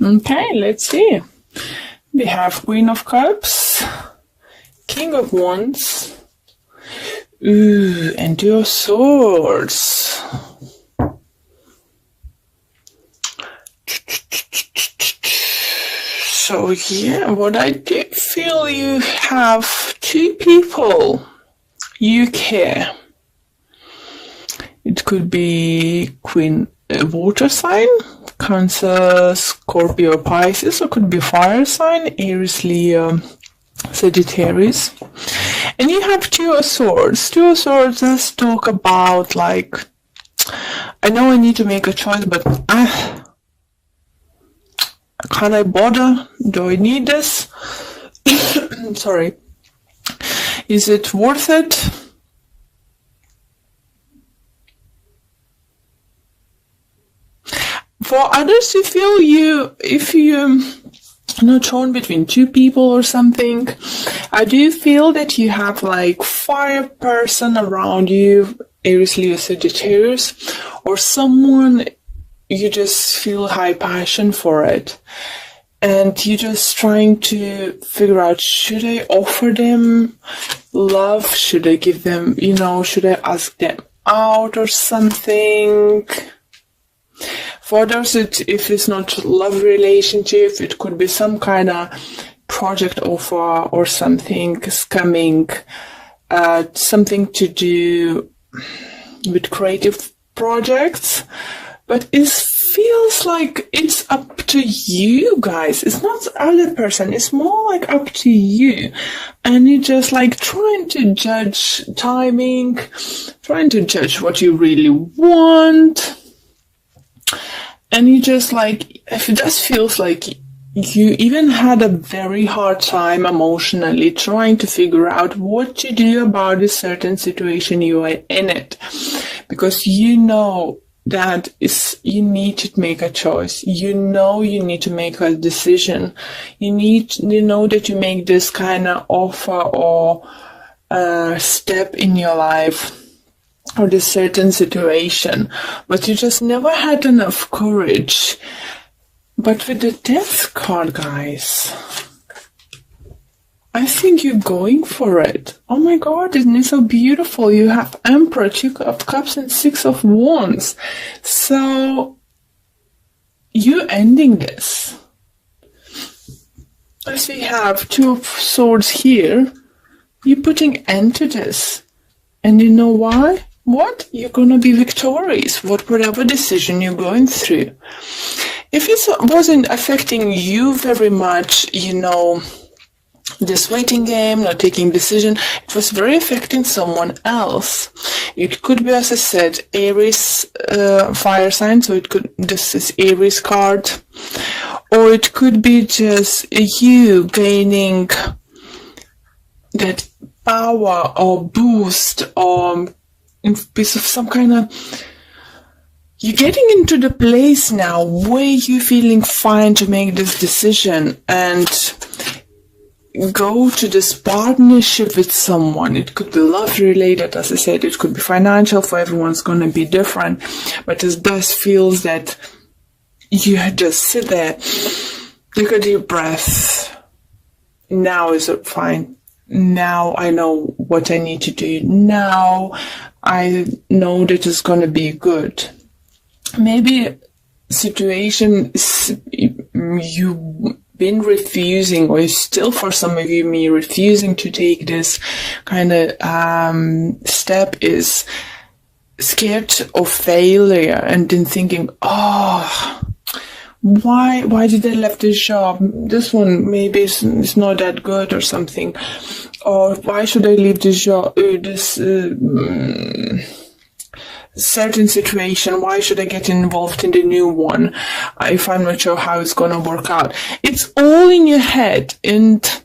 Okay, let's see. We have Queen of Cups, King of Wands, and Two of Swords. So yeah, what I do feel, you have two people you care. It could be water sign, Cancer, Scorpio, Pisces, or could be fire sign, Aries, Leo, Sagittarius. And you have Two of Swords. Two of Swords, let's talk about, like, I know I need to make a choice, but can I bother? Do I need this? Sorry. Is it worth it? For others, you feel if you not torn between two people or something, I do feel that you have like fire person around you, Aries, Leo, Sagittarius, or someone you just feel high passion for it. And you're just trying to figure out, should I offer them love? Should I give them, should I ask them out or something? For others, if it's not love relationship, it could be some kind of project offer or something is coming, something to do with creative projects. But it feels like it's up to you guys. It's not the other person. It's more like up to you. And you're just like trying to judge timing, trying to judge what you really want. And you just like, if it just feels like you even had a very hard time emotionally trying to figure out what to do about a certain situation you are in it. Because you know that you need to make a choice. You need to make a decision. You know that you make this kind of offer or step in your life or this certain situation, but you just never had enough courage. But with the Death card, guys, I think you're going for it. Oh my God, isn't it so beautiful? You have Emperor, Two of Cups, and Six of Wands. So you're ending this. As we have Two of Swords here, you're putting end to this. And you know why? What? You're gonna be victorious, whatever decision you're going through. If it wasn't affecting you very much, this waiting game, not taking decision, it was very affecting someone else. It could be, as I said, Aries, fire sign, so this is Aries card. Or it could be just you gaining that power or boost or in piece of some kind of, you're getting into the place now where you're feeling fine to make this decision and go to this partnership with someone. It could be love related, as I said, it could be financial. For everyone's going to be different, but it does feel that you just sit there, take a deep breath. Now is it fine? Now I know what I need to do. Now I know that it's going to be good. Maybe situation you've been refusing, or still for some of you, me refusing to take this kind of step is scared of failure and then thinking, why did I left this job? This one maybe is not that good or something. Or why should I leave this job, this certain situation? Why should I get involved in the new one if I'm not sure how it's going to work out? It's all in your head, and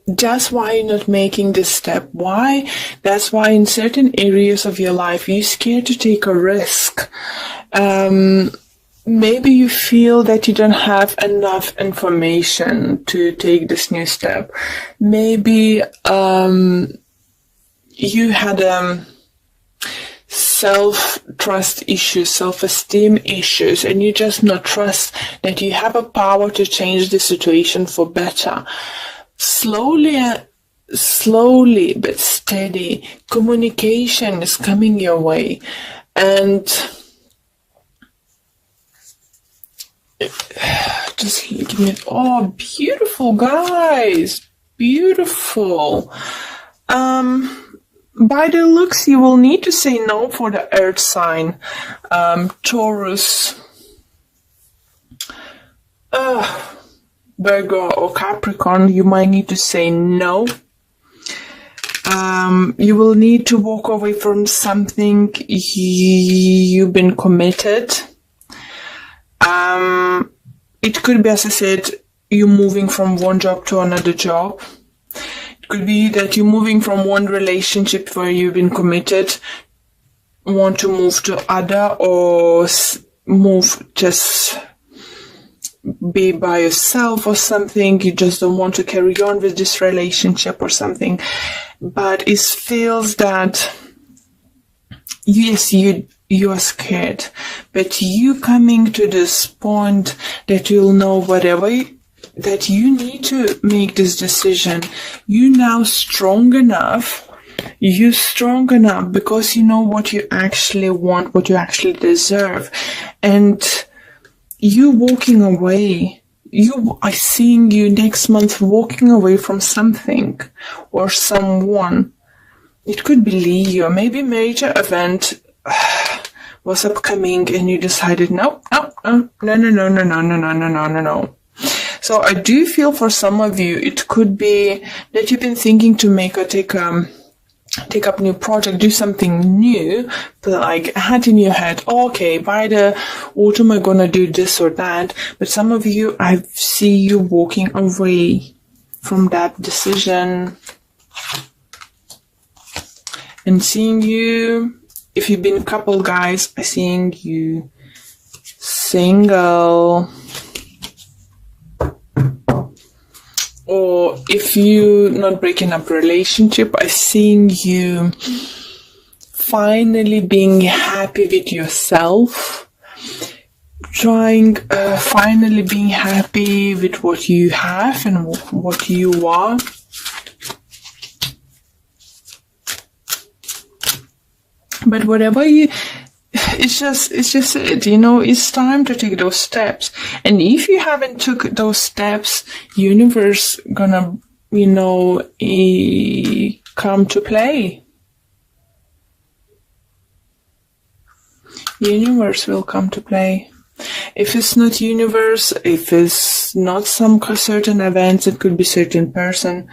that's why you're not making this step. Why? That's why in certain areas of your life you're scared to take a risk. Maybe you feel that you don't have enough information to take this new step. Maybe you had self-trust issues, self-esteem issues, and you just not trust that you have a power to change the situation for better. Slowly but steady, communication is coming your way, and just give me, oh, beautiful, guys, beautiful. By the looks, you will need to say no for the earth sign, Taurus, Virgo or Capricorn. You might need to say no. You will need to walk away from something you've been committed. It could be, as I said, you moving from one job to another job. It could be that you're moving from one relationship where you've been committed, want to move to other, or move, just be by yourself or something. You just don't want to carry on with this relationship or something. But it feels that, yes, you are scared, but you coming to this point that you'll know whatever that you need to make this decision. You now strong enough. You're strong enough because you know what you actually want, what you actually deserve, and you walking away. I seeing you next month walking away from something or someone. It could be Leo, maybe major event was upcoming and you decided no. So I do feel for some of you, it could be that you've been thinking to take up new project, do something new, but like had in your head, okay, by the autumn I'm gonna do this or that. But some of you, I see you walking away from that decision and seeing you. If you've been a couple, guys, I'm seeing you single. Or if you're not breaking up a relationship, I'm seeing you finally being happy with yourself. Finally being happy with what you have and what you are. But whatever it's just it, it's time to take those steps. And if you haven't took those steps, universe gonna, come to play. Universe will come to play. If it's not universe, if it's not some certain events, it could be certain person.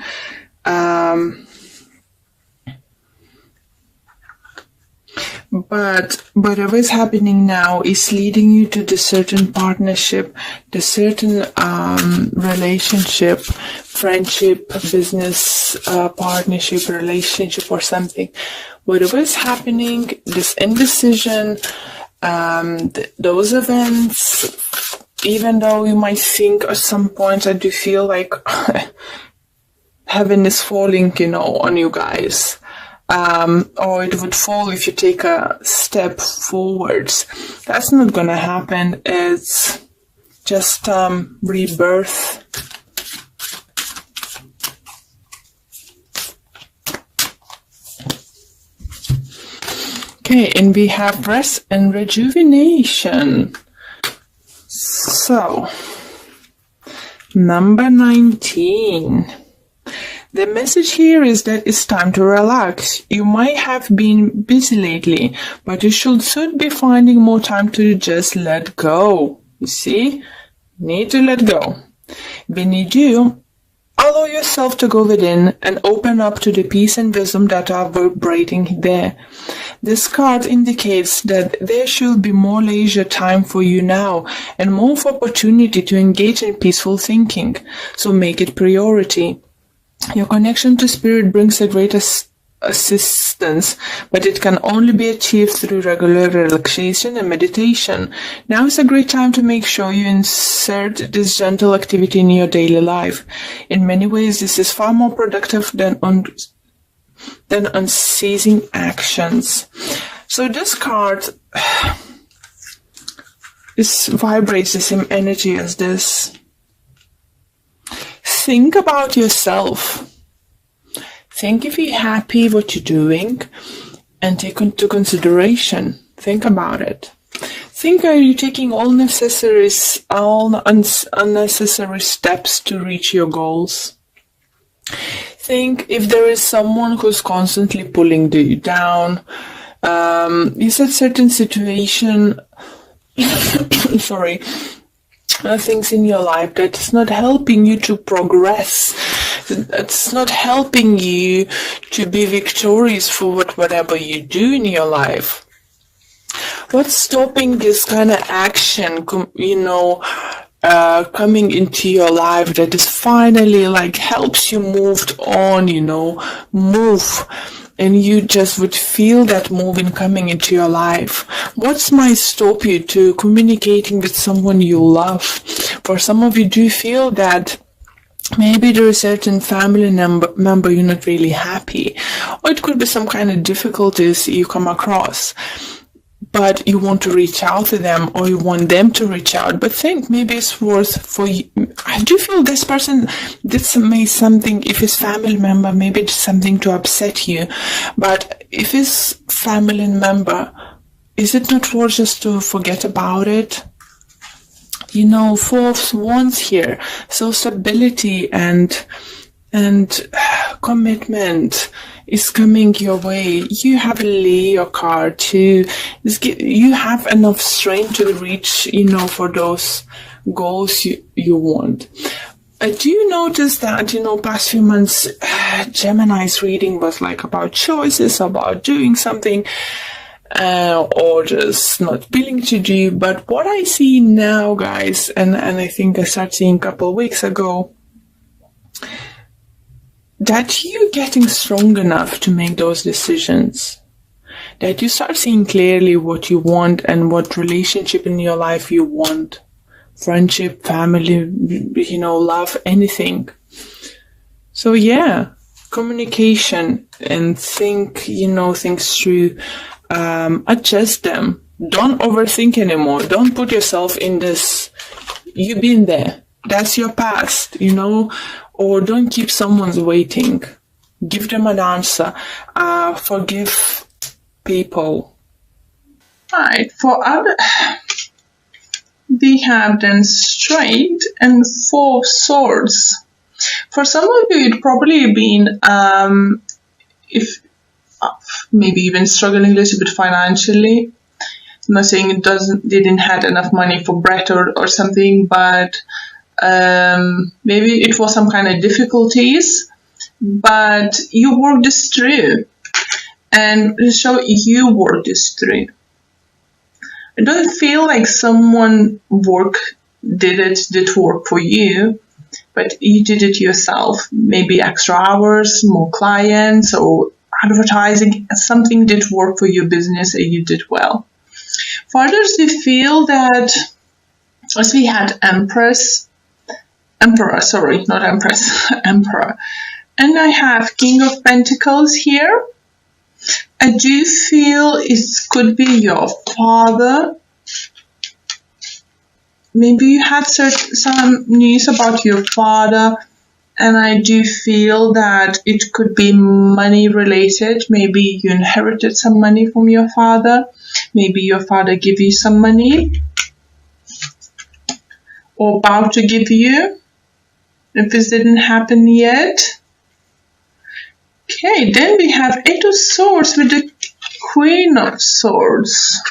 But whatever is happening now is leading you to the certain partnership, the certain relationship, friendship, business partnership, relationship or something. Whatever is happening, this indecision, those events, even though you might think at some point, I do feel like heaven is falling, on you guys. Or it would fall if you take a step forwards. That's not gonna happen. It's just rebirth. Okay, and we have rest and rejuvenation. So, number 19. The message here is that it's time to relax. You might have been busy lately, but you should soon be finding more time to just let go. You see? Need to let go. When you do, allow yourself to go within and open up to the peace and wisdom that are vibrating there. This card indicates that there should be more leisure time for you now and more opportunity to engage in peaceful thinking. So make it priority. Your connection to spirit brings a great assistance, but it can only be achieved through regular relaxation and meditation. Now is a great time to make sure you insert this gentle activity in your daily life. In many ways, this is far more productive than unceasing actions. So this card vibrates the same energy as this. Think about yourself. Think if you're happy what you're doing and take into consideration. Think about it. Think, are you taking all unnecessary steps to reach your goals? Think if there is someone who's constantly pulling you down. Is that certain situation, things in your life that's not helping you to progress, that's not helping you to be victorious for whatever you do in your life? What's stopping this kind of action, coming into your life that is finally like helps you move on, move, and you just would feel that moving coming into your life? What might stop you to communicating with someone you love? For some of you do feel that maybe there is a certain family member you're not really happy, or it could be some kind of difficulties you come across, but you want to reach out to them, or you want them to reach out, but think maybe it's worth for you. I do feel this person did something, if it's family member, maybe it's something to upset you, but if it's family member, is it not worth just to forget about it? Four of Wands here, so stability and commitment is coming your way. You have a Leo card too. You have enough strength to reach, for those goals you want. I do notice that, past few months, Gemini's reading was like about choices, about doing something, or just not willing to do. But what I see now, guys, and I think I started seeing a couple of weeks ago, that you're getting strong enough to make those decisions, that you start seeing clearly what you want and what relationship in your life you want. Friendship, family, love, anything. So yeah, communication, and think, things through, adjust them. Don't overthink anymore. Don't put yourself in this, you've been there, that's your past, or don't keep someone's waiting. Give them an answer. Forgive people. Right, for other, we have then Strength and Four of Swords. For some of you, it probably been, if maybe even struggling a little bit financially. I'm not saying didn't have enough money for bread or something, but maybe it was some kind of difficulties, but you worked this through, and so you worked this through. I don't feel like someone did work for you, but you did it yourself. Maybe extra hours, more clients, or advertising. Something did work for your business, and you did well. For others, they feel that, as we had Emperor, and I have King of Pentacles here. I do feel it could be your father. Maybe you had some news about your father, and I do feel that it could be money related. Maybe you inherited some money from your father. Maybe your father gave you some money, or about to give you, if this didn't happen yet. Okay, then we have Eight of Swords with the Queen of Swords.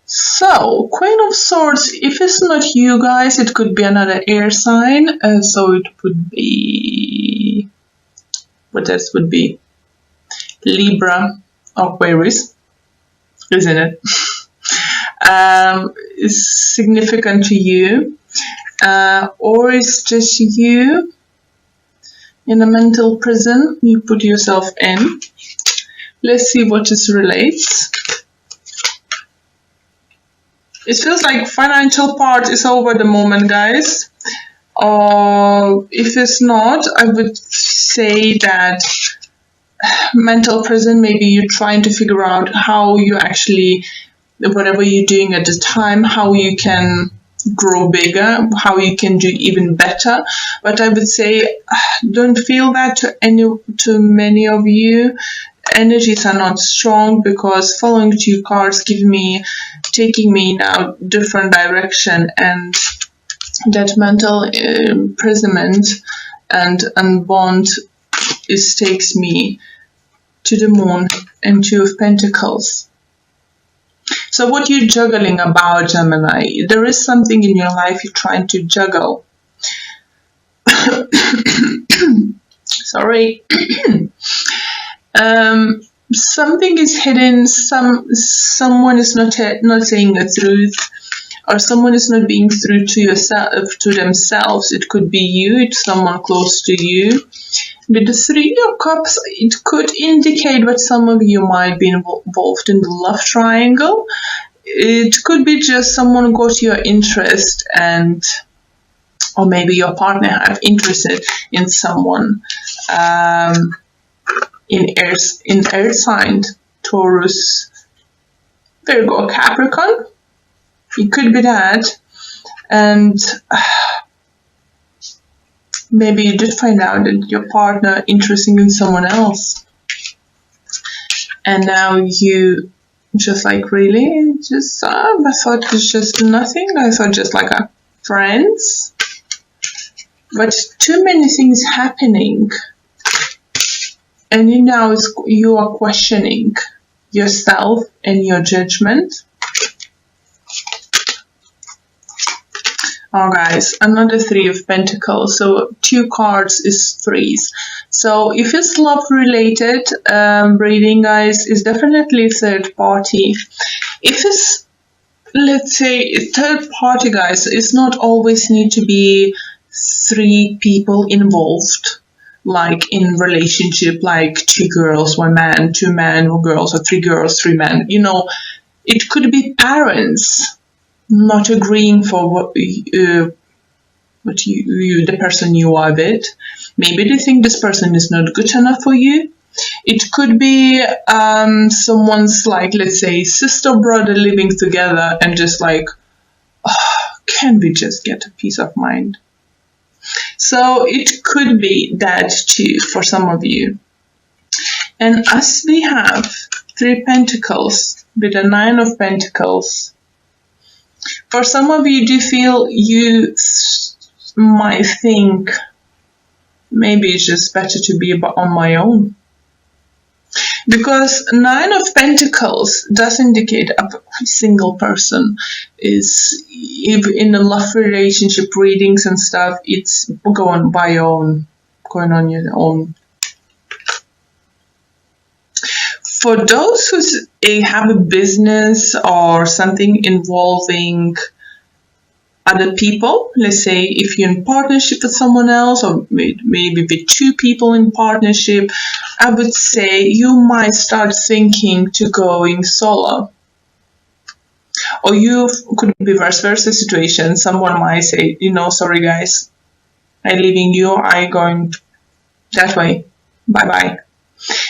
So, Queen of Swords, if it's not you guys, it could be another air sign. So it would be, what else would be? Libra, Aquarius, isn't it? Is significant to you, or it's just you in a mental prison you put yourself in. Let's see what this relates. It feels like financial part is over the moment, guys. If it's not, I would say that mental prison, maybe you're trying to figure out how you actually, whatever you're doing at the time, how you can grow bigger, how you can do even better. But I would say don't feel that to many of you. Energies are not strong, because following 2 cards taking me now different direction, and that mental imprisonment and bond takes me to the moon and 2 of Pentacles. So what you're juggling about, Gemini, there is something in your life you're trying to juggle. Sorry. Something is hidden, someone is not saying the truth, or someone is not being true to themselves. It could be you, it's someone close to you. With the 3 of Cups, it could indicate that some of you might be involved in the love triangle. It could be just someone got your interest, or maybe your partner have interested in someone in air sign, Taurus, Virgo, Capricorn. It could be that, and maybe you did find out that your partner interested in someone else, and now you just like, really? Just I thought it's just nothing. I thought just like a friends, but too many things happening, and you are questioning yourself and your judgment. Oh, guys, another 3 of Pentacles. So 2 cards is 3s. So if it's love related reading, guys, it's definitely third party. If it's, let's say, third party, guys, it's not always need to be 3 people involved, like in relationship, like 2 girls, 1 man, 2 men or girls, or 3 girls, 3 men. It could be parents not agreeing for what the person you are with. Maybe they think this person is not good enough for you. It could be someone's, like, let's say, sister, brother living together and just like, can we just get a peace of mind? So it could be that too for some of you. And as we have 3 Pentacles with a 9 of Pentacles, for some of you, do feel you might think maybe it's just better to be on my own? Because 9 of Pentacles does indicate a single person is, if in a love relationship readings and stuff, it's going on your own. For those who have a business or something involving other people, let's say if you're in partnership with someone else, or maybe with 2 people in partnership, I would say you might start thinking to going solo. Or you could be vice versa situation. Someone might say, sorry guys, I'm leaving you, I'm going that way, bye-bye.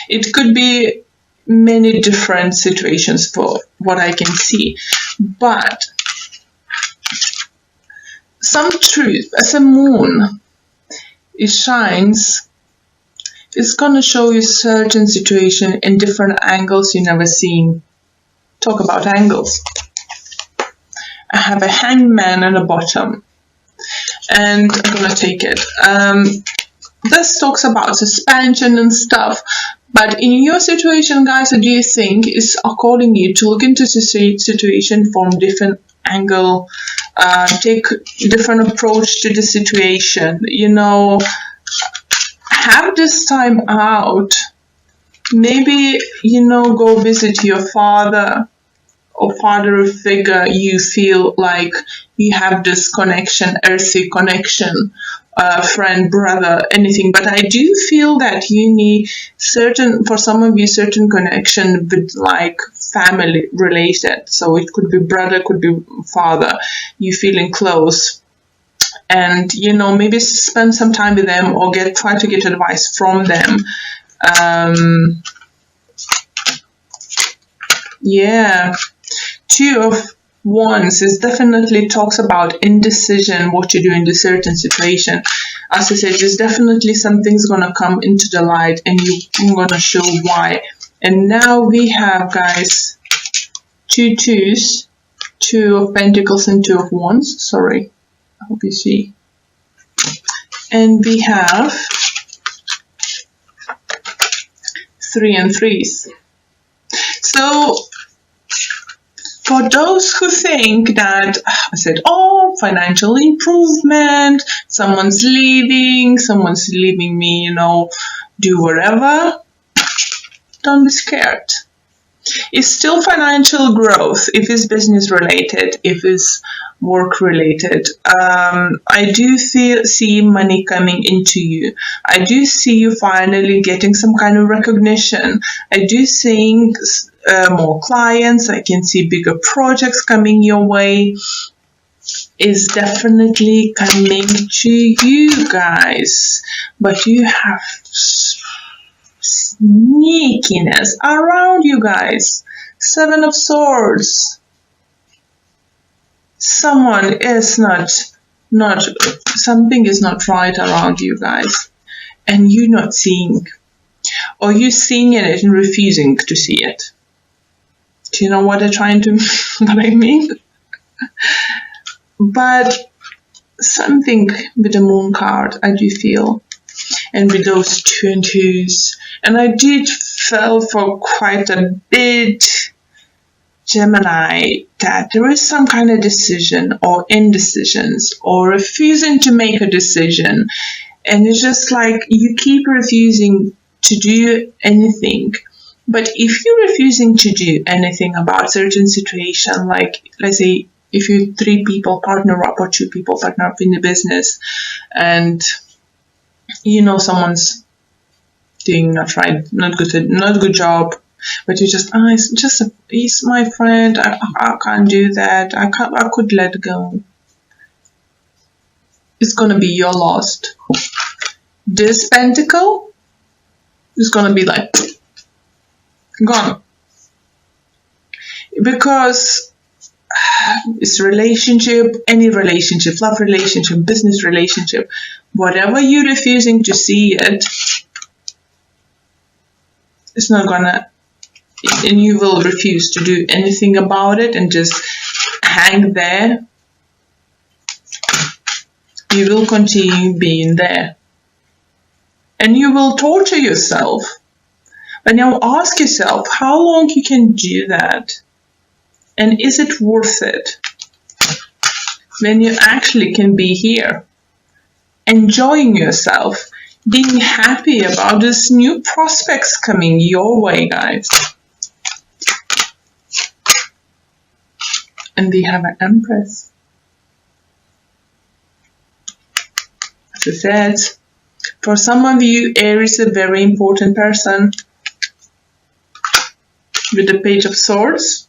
It could be many different situations for what I can see, but some truth, as a moon, it shines, it's gonna show you certain situation in different angles you never seen. Talk about angles. I have a hangman on the bottom, and I'm gonna take it. This talks about suspension and stuff. But in your situation, guys, I do think is calling you to look into the situation from different angle, take different approach to the situation. Have this time out. Maybe, go visit your father or father figure. You feel like you have this connection, earthy connection. Friend, brother, anything, but I do feel that you need for some of you, certain connection with like family related. So it could be brother, could be father, you feeling close. and, you know, maybe spend some time with them or try to get advice from them. Yeah. 2 of Wands is definitely talks about indecision, what to do in a certain situation. As I said, there's definitely something's gonna come into the light, and I'm gonna show why. And now we have, guys, 2 twos, 2 of Pentacles and 2 of Wands. Sorry, I hope you see. And we have 3 and 3s. So for those who think that, I said, oh, financial improvement, someone's leaving me, you know, do whatever, don't be scared. It's still financial growth if it's business related, if it's work related. I do see money coming into you. I do see you finally getting some kind of recognition. I do see more clients. I can see bigger projects coming your way. Is definitely coming to you, guys. But you have sneakiness around you, guys. 7 of Swords. Something is not right around you, guys, and you're not seeing, or you're seeing it and refusing to see it. Do you know what what I mean? But something with the Moon card, I do feel, and with those 2 and 2s, and I did feel for quite a bit, Gemini, that there is some kind of decision or indecisions or refusing to make a decision, and it's just like you keep refusing to do anything. But if you're refusing to do anything about certain situation, like let's say if you 3 people partner up or 2 people partner up in the business, and you know someone's doing not good job, but you just, he's my friend, I can't do that, I could let go. It's gonna be your loss. This pentacle is gonna be like gone, because it's relationship, any relationship, love relationship, business relationship, whatever you're refusing to see it, it's not gonna, and you will refuse to do anything about it and just hang there. You will continue being there, and you will torture yourself. But now ask yourself how long you can do that, and is it worth it when you actually can be here enjoying yourself, being happy about this new prospects coming your way, guys. And we have an Empress. As I said, for some of you, Aries is a very important person. With the Page of Swords.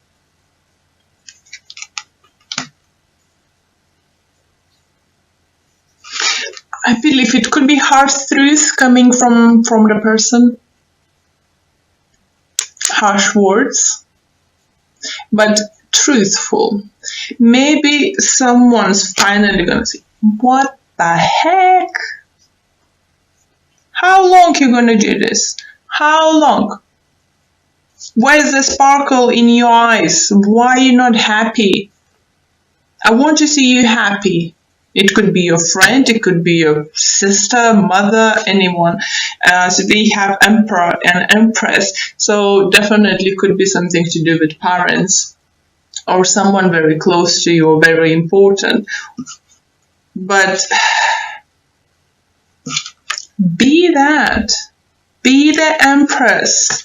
I believe it could be harsh truth coming from the person. Harsh words. But truthful. Maybe someone's finally gonna say, what the heck? How long you gonna do this? How long? Where's the sparkle in your eyes? Why are you not happy? I want to see you happy. It could be your friend, it could be your sister, mother, anyone. So we have Emperor and Empress. So definitely could be something to do with parents or someone very close to you or very important. But be that. Be the Empress.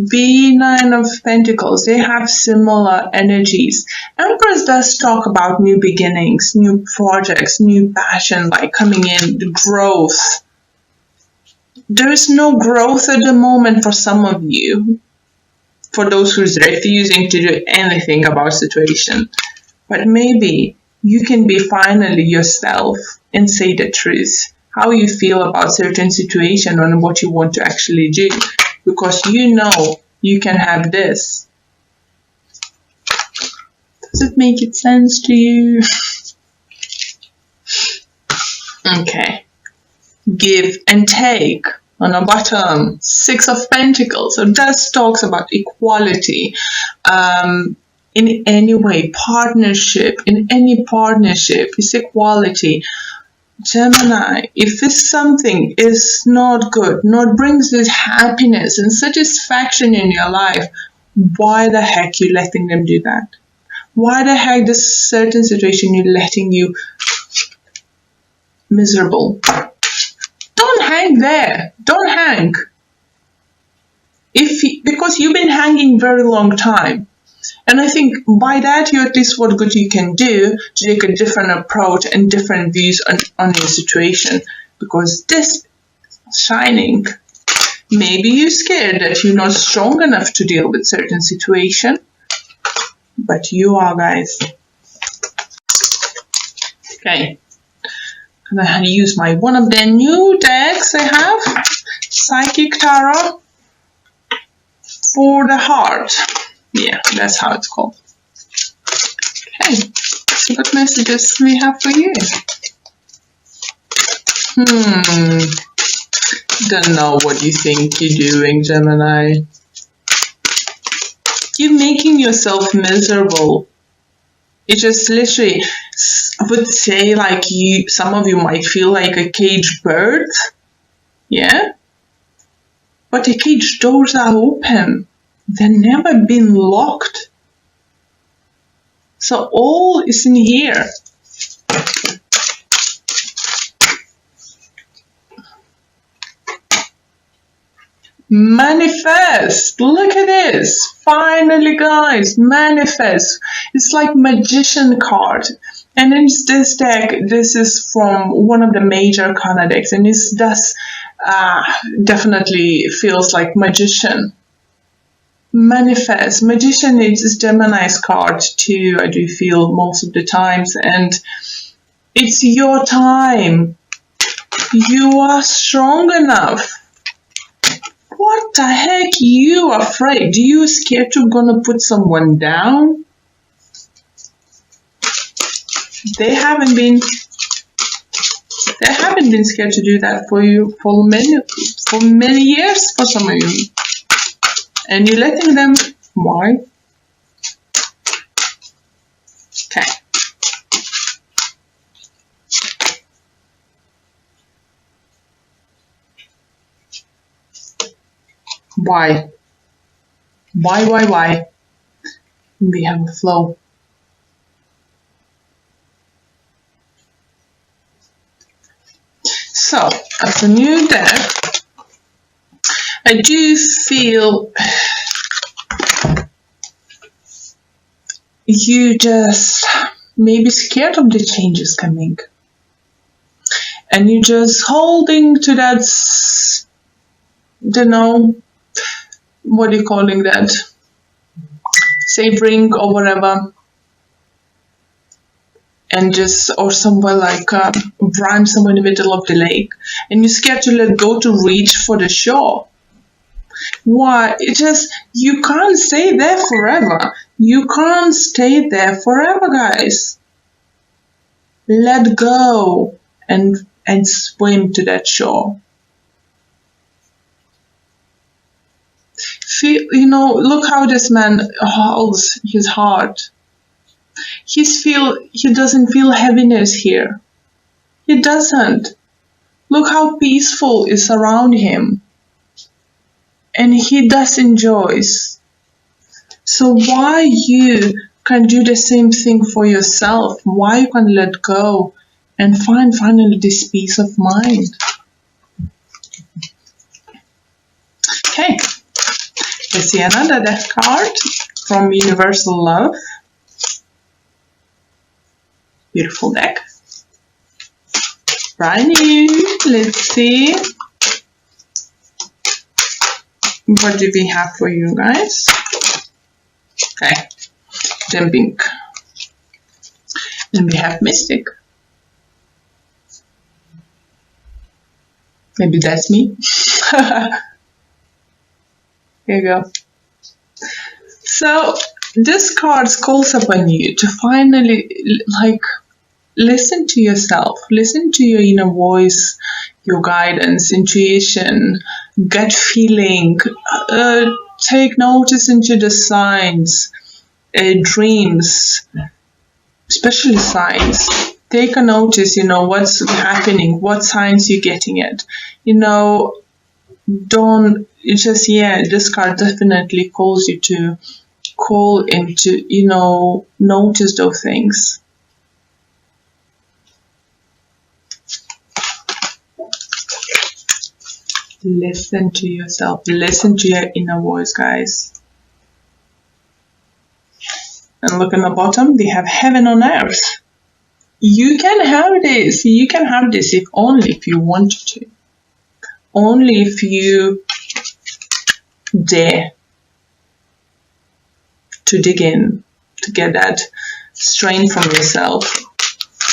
Be Nine of Pentacles. They have similar energies. Empress does talk about new beginnings, new projects, new passion, like coming in, the growth. There is no growth at the moment for some of you. For those who's refusing to do anything about situation. But maybe you can be finally yourself and say the truth, how you feel about certain situation and what you want to actually do, because you know you can have this. Does it make sense to you? Okay. Give and take. On the bottom, 6 of Pentacles. So this talks about equality. In any way, partnership, in any partnership, is equality. Gemini, if this something is not good, not brings this happiness and satisfaction in your life, why the heck you letting them do that? Why the heck this certain situation you letting you miserable? Don't hang there. Don't hang. Because you've been hanging very long time. And I think by that, you at least what good you can do to take a different approach and different views on your situation. Because this shining, maybe you're scared that you're not strong enough to deal with certain situation. But you are, guys. Okay. I'm going to use one of the new decks I have. Psychic Tarot for the heart. Yeah, that's how it's called. Okay, so what messages we have for you? Don't know what you think you're doing, Gemini. You're making yourself miserable. It just literally, I would say, like some of you might feel like a caged bird. Yeah? But the cage doors are open. They've never been locked. So all is in here. Manifest. Look at this. Finally, guys, manifest. It's like magician card. And in this deck, this is from one of the major arcana decks. And it does definitely feels like magician. Manifest. Magician is Gemini's card too, I do feel most of the times. And it's your time. You are strong enough. What the heck? You afraid? Do you scared you're gonna put someone down? They haven't been scared to do that for you for many years for some of you. And you're letting them. Why? Okay. Why? Why? We have a flow. So, as a new deck, I do feel you just maybe scared of the changes coming. And you're just holding to that, don't know, what are you calling that? Savoring or whatever. And just, or somewhere like a branch somewhere in the middle of the lake. And you're scared to let go to reach for the shore. Why? It just, you can't stay there forever. You can't stay there forever, guys. Let go and swim to that shore. Feel, look how this man holds his heart. He doesn't feel heaviness here. He doesn't. Look how peaceful is around him. And he does enjoys. So why you can do the same thing for yourself? Why you can let go and find finally this peace of mind? Okay. Let's see another deck card from Universal Love. Beautiful deck. Brand new. Let's see. What do we have for you guys? Okay. Jumping. And we have Mystic. Maybe that's me. Here you go. So this card calls upon you to finally, like, listen to yourself, listen to your inner voice, your guidance, intuition, gut feeling, take notice into the signs, dreams, especially signs. Take a notice, what's happening, what signs you're getting it. Don't just, this card definitely calls you to call into, notice those things. Listen to yourself. Listen to your inner voice, guys. And look on the bottom, we have heaven on earth. You can have this. You can have this if only if you wanted to. Only if you dare to dig in, to get that strength from yourself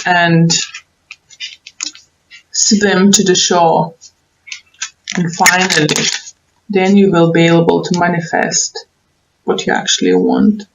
and swim to the shore. And finally, then you will be able to manifest what you actually want.